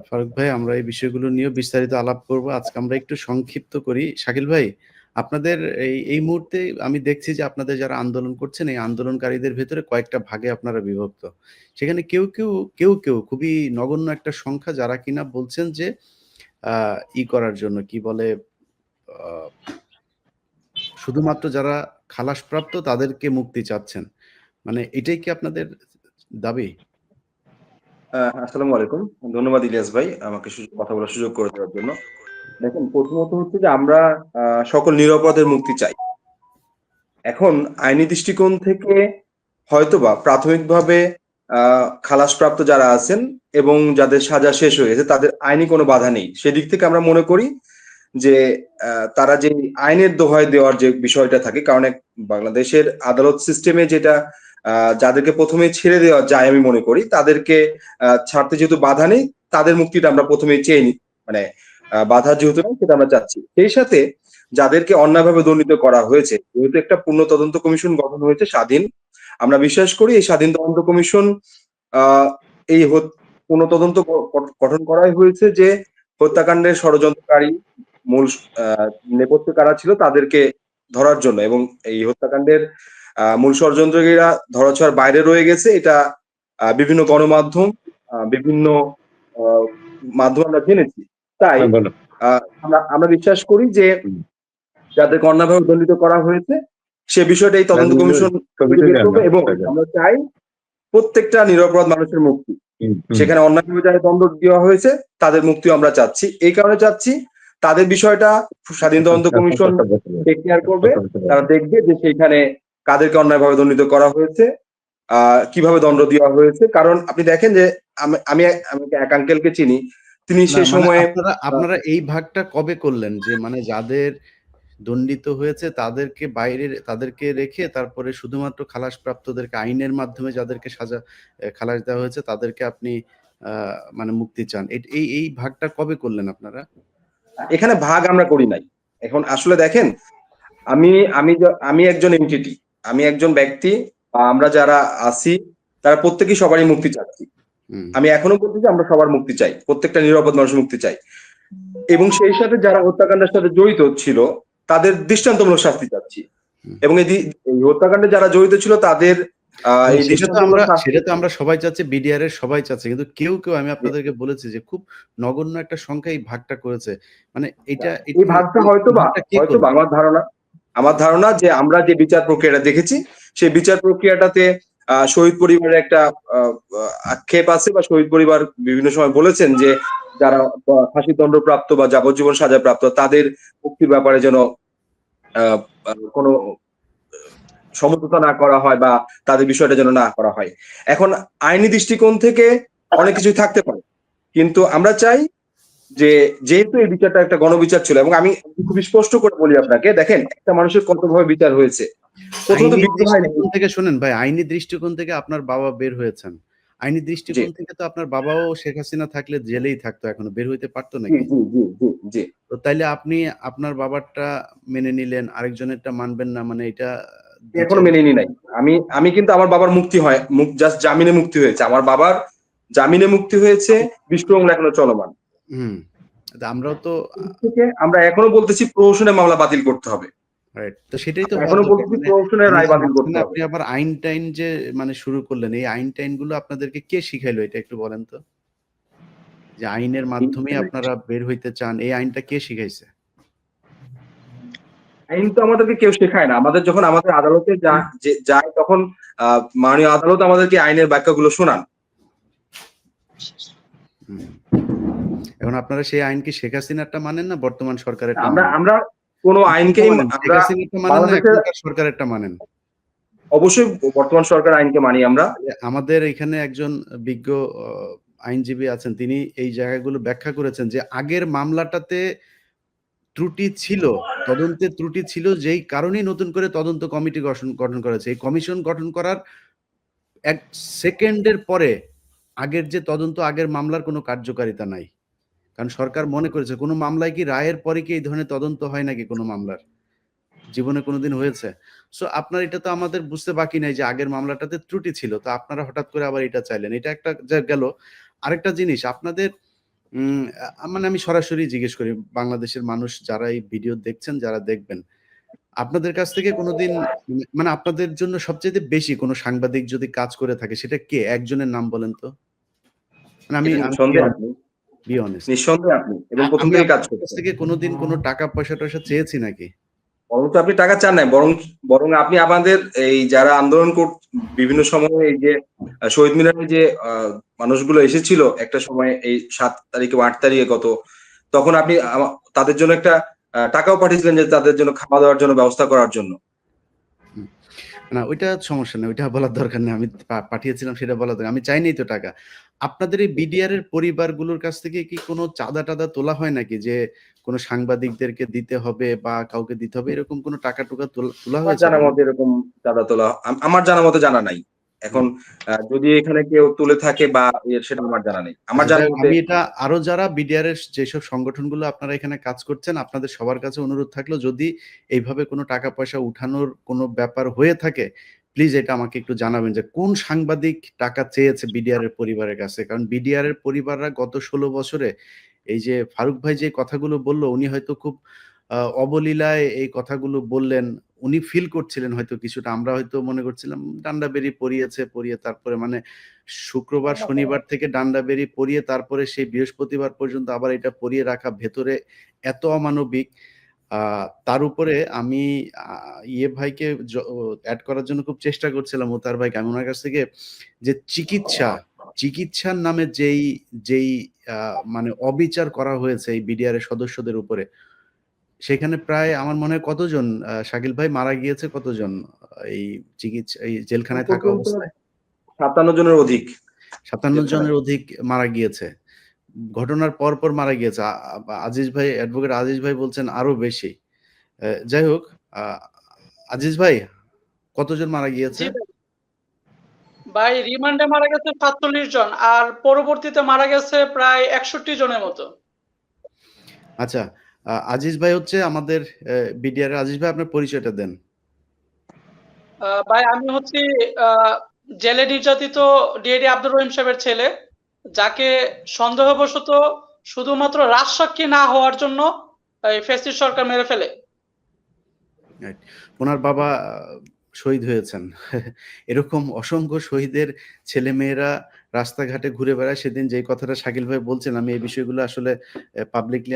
ফারুক ভাই, আমরা এই বিষয়গুলো নিয়ে বিস্তারিত আলাপ করব। আজকে আমরা একটু সংক্ষিপ্ত করি। শাকিল ভাই, আপনাদের এই মুহূর্তে আমি দেখছি যে আপনাদের যারা আন্দোলন করছেন, এই আন্দোলনকারীদের ভেতরে কয়েকটা ভাগে আপনারা বিভক্ত। সেখানে কেউ খুবই নগণ্য একটা সংখ্যা যারা কিনা বলছেন যে করার জন্য কি বলে, শুধুমাত্র যারা খালাসপ্রাপ্ত তাদেরকে মুক্তি চাচ্ছেন। মানে এটাই কি আপনাদের দাবি?
আসসালামু আলাইকুম। ধন্যবাদ ইলিয়াস ভাই আমাকে কথা বলার সুযোগ করে দেওয়ার জন্য। দেখুন, প্রথমত হচ্ছে যে আমরা সকল নিরপরাধের মুক্তি চাই। এখন আইনি দৃষ্টিকোণ থেকে হয়তোবা প্রাথমিকভাবে খালাসপ্রাপ্ত যারা আছেন এবং যাদের সাজা শেষ হয়ে গেছে তাদের আইনি কোনো বাধা নেই। সেদিক থেকে আমরা মনে করি যে তারা যে আইনের দোহাই দেওয়ার যে বিষয়টা থাকে, কারণ বাংলাদেশের আদালত সিস্টেমে যেটা যাদেরকে প্রথমে ছেড়ে দেওয়া যায় আমি মনে করি, তাদেরকে ছাড়তে যেহেতু বাধা নেই, তাদের মুক্তিটা আমরা প্রথমেই চেয়ে নিই, মানে বাধা যেহেতু নেই সেটা আমরা চাচ্ছি। সেই সাথে যাদেরকে অন্যায়ভাবে দণ্ডিত করা হয়েছে, যেহেতু একটা পূর্ণ তদন্ত কমিশন গঠন হয়েছে স্বাধীন, আমরা বিশ্বাস করি এই স্বাধীন তদন্ত কমিশন এই পূর্ণ তদন্ত গঠন করাই হয়েছে যে হত্যাকাণ্ডের ষড়যন্ত্রকারী মূল নেপথ্যে কারা ছিল তাদেরকে ধরার জন্য, এবং এই হত্যাকাণ্ডের মূল ষড়যন্ত্রকারীরা ধরাছোঁয়ার বাইরে রয়ে গেছে। এটা বিভিন্ন গণমাধ্যম, বিভিন্ন মাধ্যম আমরা জেনেছি। তাই আমরা বিশ্বাস করি যে যাদেরকে অন্যায়ভাবে দণ্ডিত করা হয়েছে সে বিষয়টা এই তদন্ত কমিশন করবে, এবং আমরা চাই প্রত্যেকটা নিরপরাধ মানুষের মুক্তি। সেখানে অন্যায়ভাবে যারা দণ্ড দেওয়া হয়েছে তাদের মুক্তিও আমরা চাচ্ছি। এই কারণে চাচ্ছি তাদের বিষয়টা স্বাধীন তদন্ত কমিশন টেক কেয়ার করবে। তারা দেখবে যে সেখানে কাদেরকে অন্যায়ভাবে দণ্ডিত করা হয়েছে, কিভাবে দণ্ড দেওয়া হয়েছে। কারণ আপনি দেখেন যে আমি এক আঙ্কেলকে চিনি, তিনি সে সময়ে
আপনারা এই ভাগটা কবে করলেন যে মানে যাদের দণ্ডিত হয়েছে তাদেরকে রেখে তারপরে শুধুমাত্র খালাসপ্রাপ্তদেরকে আইনের মাধ্যমে যাদেরকে খালাস দেওয়া হয়েছে তাদেরকে আপনি মানে মুক্তি চান, এই ভাগটা কবে করলেন আপনারা?
এখানে ভাগ আমরা করি নাই। এখন আসলে দেখেন, আমি একজন এনটিটি, আমি একজন ব্যক্তি, আমরা যারা আছি তারা প্রত্যেকেই সবারই মুক্তি চাচ্ছি। আমি এখনো বলছি যে আমরা সবার মুক্তি চাই, প্রত্যেকটা নিরাপদ মানুষের মুক্তি চাই, এবং সেই সাথে যারা হত্যাকাণ্ডের সাথে জড়িত ছিল তাদের দৃষ্টান্তমূলক শাস্তি চাচ্ছি, এবং এই হত্যাকাণ্ডে যারা জড়িত ছিল তাদের
সেটা তো আমরা সবাই চাচ্ছি, বিডিআর এর সবাই চাচ্ছে, কিন্তু কেউ আমি আপনাদেরকে বলেছি যে খুব নগণ্য একটা সংখ্যা এই ভাগটা করেছে। মানে এই
ভাগটা হয়তোবা আমার ধারণা যে আমরা যে বিচার প্রক্রিয়াটা দেখেছি সেই বিচার প্রক্রিয়াটাতে শহীদ পরিবারের একটা আক্ষেপ আছে, বা শহীদ পরিবার বিভিন্ন সময় বলেছেন যে যারা ফাঁসি দণ্ডপ্রাপ্ত বা যাবজ্জীবন সাজা প্রাপ্ত তাদের মুক্তির ব্যাপারে যেন কোনো সমঝোতা না করা হয় বা তাদের বিষয়টা যেন না করা হয়। এখন আইনি দৃষ্টিকোণ থেকে অনেক কিছুই থাকতে পারে, কিন্তু আমরা চাই যে যেহেতু এই বিচারটা একটা গণবিচার ছিল, এবং আমি খুবই স্পষ্ট করে বলি আপনাকে, দেখেন একটা মানুষের কতভাবে বিচার হয়েছে, প্রথমত
আইনি
বিদ্রোহ হয়নি।
দৃষ্টিকোণ থেকে শোনেন ভাই, আইনি দৃষ্টিকোণ থেকে আপনার বাবা বের হয়েছেন। আইনি
জি
দৃষ্টিকোণ থেকে তো আপনার বাবাও শেখ হাসিনা থাকলে জেলেই থাকতো, এখনো বের হইতে পারতো
জি
নাকি?
জি জি জি জি
তো তাইলে আপনি আপনার বাবারটা মেনে নিলেন, আরেকজনেরটা মানবেন না, মানে এটা
এখনো
দ্বিচারিতা।
মেনে নি নাই। আমি কিন্তু আমার বাবার মুক্তি হয় জাস্ট জামিনে মুক্তি হয়েছে। আমার বাবার জামিনে মুক্তি হয়েছে, বিষ্ণু মামলা এখনো চলমান।
হুম। তা আমরাও তো
থেকে আমরা এখনো বলতেছি প্রহসনের মামলা বাতিল করতে হবে।
রাইট। তো সেটাই তো
আমরা
হওয়া
এখনো
দরকার।
বলতেছি
মানে
প্রহসনের
এই
রায়
যে
বাতিল করতে
মাঝখানে
হবে।
আপনি আবার আইন-টাইন যে মানে শুরু করলেন, এই আইন-টাইন গুলো আপনাদেরকে কে শিখাইলো এটা একটু বলেন তো? যে আইনের মাধ্যমেই আপনারা বের হইতে চান, এই আইনটা কে শিখাইছে?
আইন তো আমাদেরকে কেউ শেখায় না। আমাদের যখন আমাদের আদালতে যাই তখন মাননীয় আদালত আমাদেরকে আইনের ব্যাখ্যাগুলো শোনান।
হুম। এখন আপনারা সেই আইন কি শেখ হাসিনারটা মানেন না বর্তমান সরকারেরটা
আমরা
মানেন?
আমরা কোন
কোনটা
আইনকেই
মানেন? শেখ
আমরা
হাসিনারটা মানেন না
বাংলাদেশের
এখনকার সরকারেরটা মানেন?
অবশ্যই বর্তমান সরকার আইনকে মানি আমরা।
আমাদের এখানে একজন বিজ্ঞ অ আইনজীবী আছেন। তিনি এই জায়গাগুলো ব্যাখ্যা করেছেন যে আগের মামলাটাতে ত্রুটি ছিল, তদন্তে ত্রুটি ছিল, যেই কারণেই নতুন করে তদন্ত কমিটি গঠন করা হয়েছে। এই কমিশন গঠন করার ১ সেকেন্ডের পরে আগের যে তদন্ত, আগের মামলার কোনো কার্যকারিতা নাই। কারণ সরকার মনে করেছে কোনো মামলায় কি রায়ের পরে কি এই ধরনের তদন্ত হয় নাকি কোনো মামলার? জীবনে কোনোদিন হয়েছে? সো আপনার এটা তো আমাদের বুঝতে বাকি নাই যে আগের মামলাটাতে ত্রুটি ছিল। তো আপনারা হঠাৎ করে আবার এটা চাইলেন। এটা একটা যা গেল। আরেকটা জিনিস আপনাদের মানে আমি সরাসরি জিজ্ঞেস করি, বাংলাদেশের মানুষ যারা এই ভিডিও দেখছেন, যারা দেখবেন, আপনাদের কাছ থেকে কোনোদিন মানে আপনাদের জন্য সবচাইতে বেশি কোনো সাংবাদিক যদি কাজ করে থাকে সেটা কে? একজনের নাম বলেন তো? মানে আমি
এটা
আমি
নিঃসন্দেহে আপনি,
বি অনেস্ট।
নিঃসন্দেহে আপনি এবং প্রথম
আমি
থেকেই কাজ
আপনার কাছ
করছেন।
থেকে কোনোদিন কোনো টাকা-পয়সা-টয়সা চেয়েছি নাকি?
বরং তো আপনি টাকা চান নাই, বরং আপনি আমাদের এই যারা আন্দোলন বিভিন্ন সময়ে এই যে শহীদ মিনারে যে মানুষগুলো এসেছিল একটা সময় এই ৭ তারিখে বা ৮ তারিখে তখন আপনি তাদের জন্য একটা টাকাও পাঠিয়েছিলেন যে তাদের জন্য খাওয়া-দাওয়ার জন্য ব্যবস্থা করার জন্য।
হুম। না ওইটা সমস্যা নেই। ওইটা বলার দরকার নেই। আমি পাঠিয়েছিলাম সেটা বলার দরকার, আমি চাইনিই তো টাকা। আপনাদের এই বিডিআর এর পরিবারগুলোর কাছ থেকে কি কোনো চাঁদা-টাদা তোলা হয় নাকি? যে কোনো সাংবাদিকদেরকে দিতে হবে বা কাউকে দিতে হবে, এরকম কোনো টাকা-টুকা তোলা
আমার
হয়েছে
জানা
কোনো?
মতে এরকম চাঁদা তোলা আমার জানা মতে জানা নাই। এখন
হুম।
যদি এখানে কেউ তুলে থাকে বা সেটা আমার জানা নেই। আমার
আচ্ছা
জানা
যাই হোক,
মতে
আমি এটা আরো যারা বিডিআর এর যেসব সংগঠনগুলো আপনারা এখানে কাজ করছেন, আপনাদের সবার কাছে অনুরোধ থাকলো, যদি এইভাবে কোনো টাকা-পয়সা উঠানোর কোনো ব্যাপার হয়ে থাকে, প্লিজ এটা আমাকে একটু জানাবেন যে কোন সাংবাদিক টাকা চেয়েছে বিডিআর এর পরিবারের কাছে। কারণ বিডিআর এর পরিবাররা গত ১৬ বছরে এই যে ফারুক ভাই যে কথাগুলো বলল, উনি হয়তো খুব অবলীলায় এই কথাগুলো বললেন। উনি ফিল করছিলেন হয়তো কিছুটা। আমরা হয়তো মনে করছিলাম ডান্ডা বেরি পড়িয়েছে, পড়িয়ে তারপরে মানে শুক্রবার, শনিবার থেকে ডান্ডা বেরি পড়িয়ে তারপরে সেই বৃহস্পতিবার পর্যন্ত আবার এটা পড়িয়ে রাখা, ভেতরে এত অমানবিক। আ তার উপরে আমি আ ইয়ে ভাইকে এড করার জন্য খুব চেষ্টা করছিলাম, মুতাহার ভাইকে। আমি উনার কাছ থেকে যে চিকিৎসার নামে যেই আ মানে অবিচার করা হয়েছে এই বিডিআর এর সদস্যদের উপরে, সেখানে প্রায় আমার মনে হয় কতজন শাকিল ভাই মারা গিয়েছে কতজন? এই এই
এখন
জেলখানায় থাকা
পর্যন্ত
অবস্থায়?
৫৭ জনের অধিক
৫৭
জেলখানায়।
জনের অধিক মারা গিয়েছে। ঘটনার পর মারা গিয়েছে। আজিজ ভাই, অ্যাডভোকেট আজিজ ভাই বলছেন আরো বেশি। যাই হোক, আ আজিজ ভাই কতজন মারা গিয়েছে?
জি ভাই। ভাই রিমান্ডে মারা গেছে ৪৭ জন আর পরবর্তীতে মারা গেছে প্রায় ৬১ জনের মতো।
আচ্ছা, আজিজ ভাই হচ্ছে আমাদের বিডিআর এর। আজিজ ভাই আপনার পরিচয়টা দেন।
ভাই আমি হচ্ছি আ জেলে নির্যাতিত ডিআইডি আব্দুর রহিম সাহেবের ছেলে, যাকে সন্দেহবশত শুধুমাত্র রাজসাক্ষী না হওয়ার জন্য এই ফ্যাসিস্ট সরকার মেরে ফেলে।
রাইট। উনার বাবা শহীদ হয়েছেন। এরকম অসংখ্য শহীদের ছেলেমেয়েরা রাস্তাঘাটে ঘুরে বেড়ায়। সেদিন যেই কথাটা শাকিল ভাই বলছেন, আমি এই বিষয়গুলো আসলে পাবলিকলি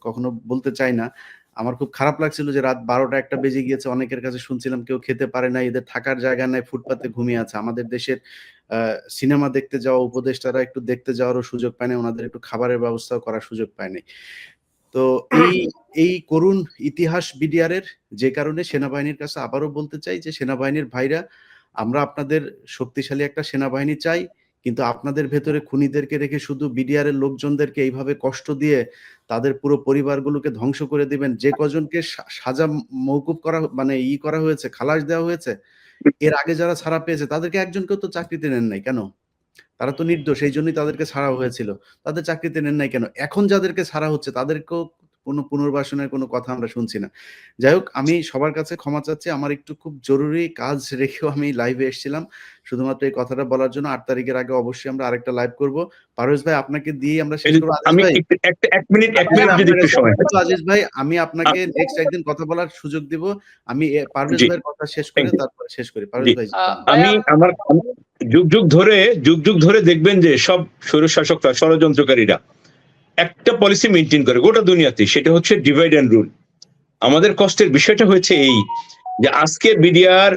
কখনো বলতে চাই না। আমার খুব খারাপ লাগছিল যে রাত ১২টা-১টা বেজে গিয়েছে। অনেকের কাছে শুনছিলাম কেউ খেতে পারে নাই, এদের থাকার জায়গা নাই, ফুটপাতে ঘুমিয়ে আছে। আমাদের দেশের আ সিনেমা দেখতে যাওয়া উপদেষ্টারা একটু দেখতে যাওয়ারও সুযোগ পায় নাই। উনাদের একটু খাবারের ব্যবস্থাও করার সুযোগ পায় নাই। তো এই করুণ ইতিহাস বিডিআর এর, যে কারণে সেনাবাহিনীর কাছে আবারও বলতে চাই যে সেনাবাহিনীর ভাইরা, আমরা আপনাদের শক্তিশালী একটা সেনাবাহিনী চাই। কিন্তু আপনাদের ভেতরে খুনিদেরকে রেখে শুধু বিডিআর এর লোকজনদেরকে এইভাবে কষ্ট দিয়ে তাদের পুরো পরিবারগুলোকে ধ্বংস করে দিবেন। যে কজনকে সাজা মওকুফ করা মানে করা হয়েছে, খালাস দেওয়া হয়েছে, এর আগে যারা ছাড়া পেয়েছে তাদেরকে একজনকেও তো চাকরিতে নেন নাই কেন? তারা তো নির্দোষ, এই জন্যই তাদেরকে ছাড়া হয়েছিল। তাদের চাকরিতে নেন নাই কেন? এখন যাদেরকে ছাড়া হচ্ছে তাদেরকেও কোনো পুনর্বাসনের কোনো কথা আমরা শুনছি না। যাই হোক, আমি সবার কাছে ক্ষমা চাচ্ছি। আমার একটু খুব জরুরি কাজ রেখেও আমি লাইভে এসেছিলাম। শুধুমাত্র এই কথাটা বলার জন্য। ৮ তারিখের আগে অবশ্যই আমরা আরেকটা লাইভ করব। পারভেজ ভাই, আপনাকে দিয়েই আমরা শেষ করব। আজিজ
আমি
ভাই,
এক মিনিট যদি একটু সময়
হয়তো আজিজ ভাই, আমি আপনাকে নেক্সট একদিন কথা বলার সুযোগ দিব। আমি পারভেজ
জি,
ভাইয়ের কথা শেষ করে
thank you.
তারপরে শেষ করি। পারভেজ
জি।
ভাই,
আমি আমার যুগ যুগ ধরে দেখবেন যে সব স্বৈরশাসকরা, ষড়যন্ত্রকারীরা একটা পলিসি মেনটেন করে গোটা দুনিয়াতে, সেটা হচ্ছে ডিভাইড অ্যান্ড রুল। আমাদের কষ্টের বিষয়টা হয়েছে এই যে আজকে বিডিআর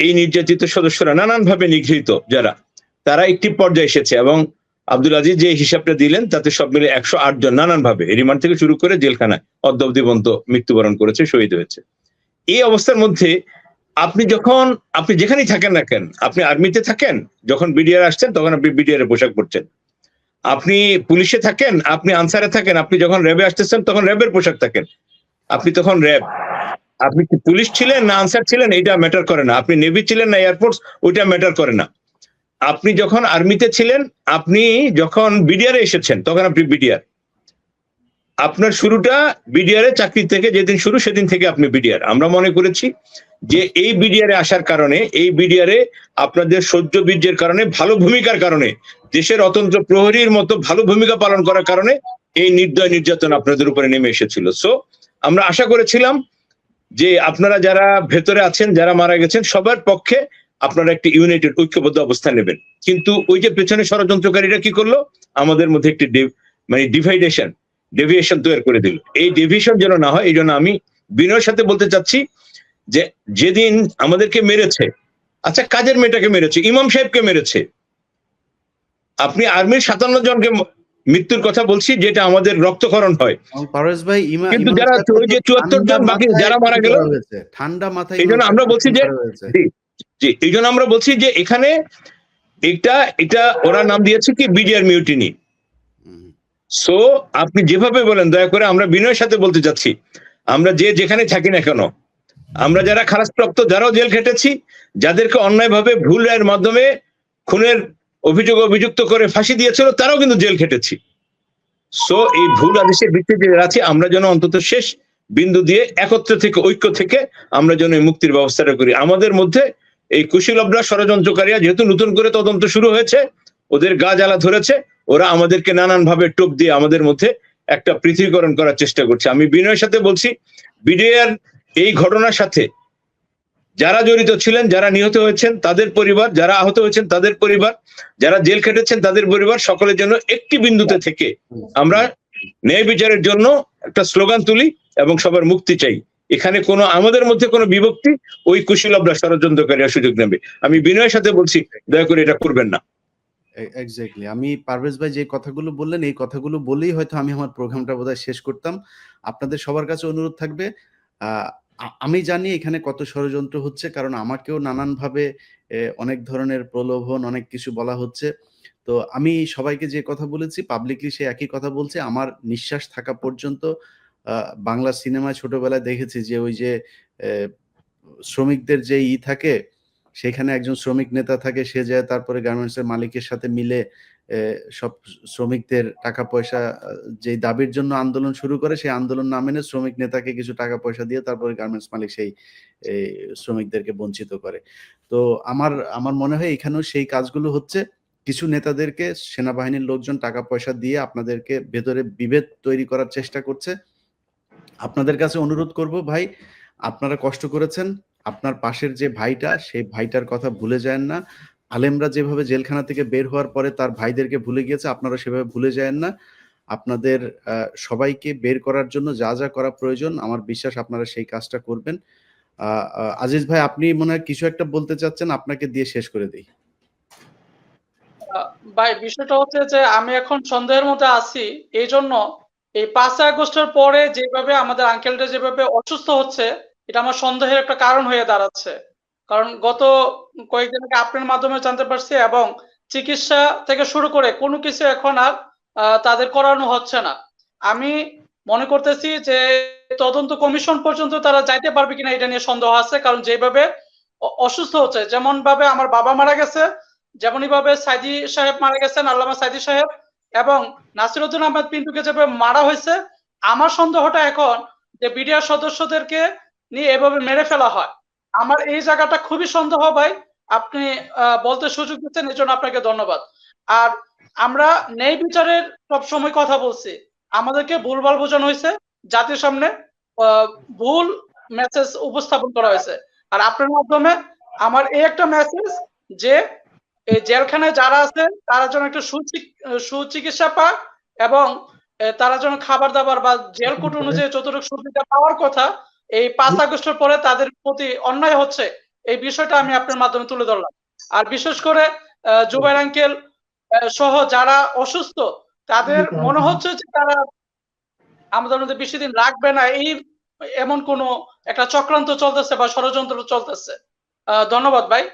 এই নির্যাতিত সদস্যরা নানানভাবে নিগৃহীত যারা, তারা একটি পর্যায়ে এসেছে এবং আব্দুল আজিজ যে হিসাবটা দিলেন তাতে সব মিলে 108 জন নানানভাবে রিমান্ড থেকে শুরু করে জেলখানায় অদ্যাবধিবন্ত মৃত্যুবরণ করেছে, শহীদ হয়েছে। এই অবস্থার মধ্যে আপনি যেখানেই থাকেন না কেন, আপনি আর্মিতে থাকেন, যখন বিডিআর আসছেন তখন আপনি বিডিআর এর পোশাক পরছেন। আপনি পুলিশে থাকেন, আপনি আনসারে থাকেন, আপনি যখন র্যাবে আসতেছেন তখন র্যাবের পোশাক থাকেন, আপনি তখন র্যাব। আপনি কি পুলিশ ছিলেন না আনসার ছিলেন এটা ম্যাটার করে না, আপনি নেভি ছিলেন না এয়ারফোর্স ওইটা ম্যাটার করে না। আপনি যখন আর্মিতে ছিলেন, আপনি যখন বিডিআর এসেছেন তখন আপনি বিডিআর। আপনার শুরুটা বিডিআর এর চাকরি থেকে, যেদিন শুরু সেদিন থেকে আপনি বিডিআর। আমরা মনে করেছি যে এই বিডিআর এ আসার কারণে, এই বিডিআর এ আপনাদের সহ্য বীর্যের কারণে, ভালো ভূমিকার কারণে, দেশের অতন্ত্র প্রহরীর মতো ভালো ভূমিকা পালন করার কারণে এই নির্দয় নির্যাতন আপনাদের উপরে নেমে এসেছিল। সো আমরা আশা করেছিলাম যে আপনারা যারা ভেতরে আছেন, যারা মারা গেছেন, সবার পক্ষে আপনারা একটি ইউনাইটেড ঐক্যবদ্ধ অবস্থান নেবেন। কিন্তু ওই যে পেছনে ষড়যন্ত্রকারীরা কি করলো, আমাদের মধ্যে একটি ডেভিয়েশন তৈরি করে দিল। এই ডেভিয়েশন যেন না হয় এই জন্য আমি বিনয়ের সাথে বলতে চাচ্ছি যে যেদিন আমাদেরকে মেরেছে, আচ্ছা কাজের মেয়েটাকে মেরেছে, ইমাম সাহেবকে মেরেছে, আপনি আর্মির 57 জনকে মৃত্যুর কথা বলছি, যেটা আমাদের রক্তক্ষরণ হয়,
পারভেজ ভাই,
কিন্তু যারা ওই যে 74 জন বাকি যারা মারা গেল,
ঠান্ডা মাথায়,
এই জন্য আমরা বলছি যে এই জন্য আমরা বলছি যে এখানে এটা ওরা নাম দিয়েছে কি বিডিআর মিউটিনি। সো আপনি যেভাবে বলেন, দয়া করে আমরা বিনয়ের সাথে বলতে চাচ্ছি, আমরা যেখানে থাকি না কেন, আমরা যারা খালাসপ্রাপ্ত, যারাও জেল খেটেছি, যাদেরকে অন্যায়ভাবে ভুল রায়ের মাধ্যমে খুনের অভিযুক্ত করে ফাঁসি দিয়েছিল, তারাও কিন্তু জেল খেটেছি। সো এই ভুল আদেশের ভিত্তিতে আছে, আমরা যেন অন্তত শেষ বিন্দু দিয়ে একত্র থেকে, ঐক্য থেকে আমরা যেন এই মুক্তির ব্যবস্থাটা করি। আমাদের মধ্যে এই কুশীলবরা, ষড়যন্ত্রকারীরা যেহেতু নতুন করে তদন্ত শুরু হয়েছে, ওদের গা জ্বালা ধরেছে, ওরা আমাদেরকে নানান ভাবে টোপ দিয়ে আমাদের মধ্যে একটা পৃথকীকরণ করার চেষ্টা করছে। আমি বিনয়ের সাথে বলছি, বিডিআর এই ঘটনার সাথে যারা জড়িত ছিলেন, যারা নিহত হয়েছেন তাদের পরিবার, যারা আহত হয়েছেন তাদের পরিবার, যারা জেল খেটেছেন তাদের পরিবার, সকলের জন্য একটি বিন্দুতে থেকে আমরা ন্যায় বিচারের জন্য একটা স্লোগান তুলি এবং সবার মুক্তি চাই। এখানে আমাদের মধ্যে কোনো বিভক্তি ওই কুশীলবরা, ষড়যন্ত্রকারীরা সুযোগ নেবে। আমি বিনয়ের সাথে বলছি, দয়া করে এটা করবেন না।
এক্স্যাক্টলি, আমি পারভেজ ভাই যে কথাগুলো বললেন, এই কথাগুলো বলেই হয়তো আমি আমার প্রোগ্রামটা বোধহয় শেষ করতাম। আপনাদের সবার কাছে অনুরোধ থাকবে, আমি জানি এখানে কত ষড়যন্ত্র হচ্ছে, কারণ আমাকেও নানানভাবে অনেক ধরনের প্রলোভন, অনেক কিছু বলা হচ্ছে। তো আমি সবাইকে যে কথা বলেছি পাবলিকলি সে একই কথা বলছে। আমার নিঃশ্বাস থাকা পর্যন্ত বাংলা সিনেমায় ছোটবেলায় দেখেছি যে ওই যে শ্রমিকদের যে থাকে, সেখানে একজন শ্রমিক নেতা থাকে, সে যায় তারপরে গার্মেন্টসের মালিকের সাথে মিলে সব শ্রমিকদের টাকা পয়সা যে দাবির জন্য আন্দোলন শুরু করে, সেই আন্দোলন না মেনে শ্রমিক নেতাকে কিছু টাকা পয়সা দিয়ে তারপরে গার্মেন্টস মালিক সেই শ্রমিকদেরকে বঞ্চিত করে। তো আমার মনে হয় এখানেও সেই কাজগুলো হচ্ছে। কিছু নেতাদেরকে সেনাবাহিনীর লোকজন টাকা পয়সা দিয়ে আপনাদেরকে ভেতরে বিভেদ তৈরি করার চেষ্টা করছে। আপনাদের কাছে অনুরোধ করব ভাই, আপনারা কষ্ট করেছেন, আপনার পাশের যে ভাইটা, সেই ভাইটার কথা ভুলে যায়েন না। আলেমরা যেভাবে জেলখানা থেকে বের হওয়ার পরে তার ভাইদেরকে ভুলে গিয়েছে, আপনারা সেভাবে ভুলে যায়েন না। আপনাদের সবাইকে বের করার জন্য যা যা করা প্রয়োজন, আমার বিশ্বাস আপনারা সেই কাজটা করবেন। আজিজ ভাই, আপনি মনে হয় কিছু একটা বলতে চাচ্ছেন, আপনাকে দিয়ে শেষ করে দিই।
ভাই, বিষয়টা হচ্ছে যে আমি এখন সন্দেহের মধ্যে আছি, এই জন্য এই 5 আগস্টের পরে যেভাবে আমাদের আঙ্কেলটা যেভাবে অসুস্থ হচ্ছে, এটা আমার সন্দেহের একটা কারণ হয়ে দাঁড়াচ্ছে। কারণ গত কয়েকদিন আগে আপনার মাধ্যমে জানতে পারছি এবং চিকিৎসা থেকে শুরু করে কোনো কিছু এখন আর তাদের করানো হচ্ছে না। আমি মনে করতেছি যে তদন্ত কমিশন পর্যন্ত তারা যাইতে পারবে কিনা এটা নিয়ে সন্দেহ আছে, কারণ যেভাবে অসুস্থ হচ্ছে, যেমন ভাবে আমার বাবা মারা গেছে, যেমনই ভাবে সাইদি সাহেব মারা গেছেন, আল্লামা সাইদি সাহেব, এবং নাসিরউদ্দিন আহমেদ পিন্টুকে যেভাবে মারা হয়েছে, আমার সন্দেহটা এখন যে বিডিআর সদস্যদেরকে নিয়ে এভাবে মেরে ফেলা হয়। আমার এই জায়গাটা খুবই সন্দেহ ভাই, আপনি বলতে সুযোগ দিচ্ছেন, এই জন্য আপনাকে ধন্যবাদ। আর আমরা ন্যায় বিচারের সবসময় কথা বলছি, আমাদেরকে ভুলভাল বোঝানো হয়েছে, জাতির সামনে ভুল মেসেজ উপস্থাপন করা হয়েছে। আর আপনার মাধ্যমে আমার এই একটা মেসেজ যে এই জেলখানায় যারা আছে তারা যেন একটা সুচিকিৎসা পায়, এবং তারা যেন খাবার দাবার বা জেল কোড অনুযায়ী যতটুকু সুবিধা পাওয়ার কথা এই 5 আগস্টের পরে তাদের প্রতি অন্যায় হচ্ছে, এই বিষয়টা আমি আপনার মাধ্যমে তুলে ধরলাম। আর বিশেষ করে জুবাইর আঙ্কেল সহ যারা অসুস্থ, তাদের মনে হচ্ছে যে তারা আমাদের মধ্যে বেশি দিন রাখবে না, এই এমন কোন একটা চক্রান্ত চলতেছে বা ষড়যন্ত্র চলতেছে। ধন্যবাদ ভাই।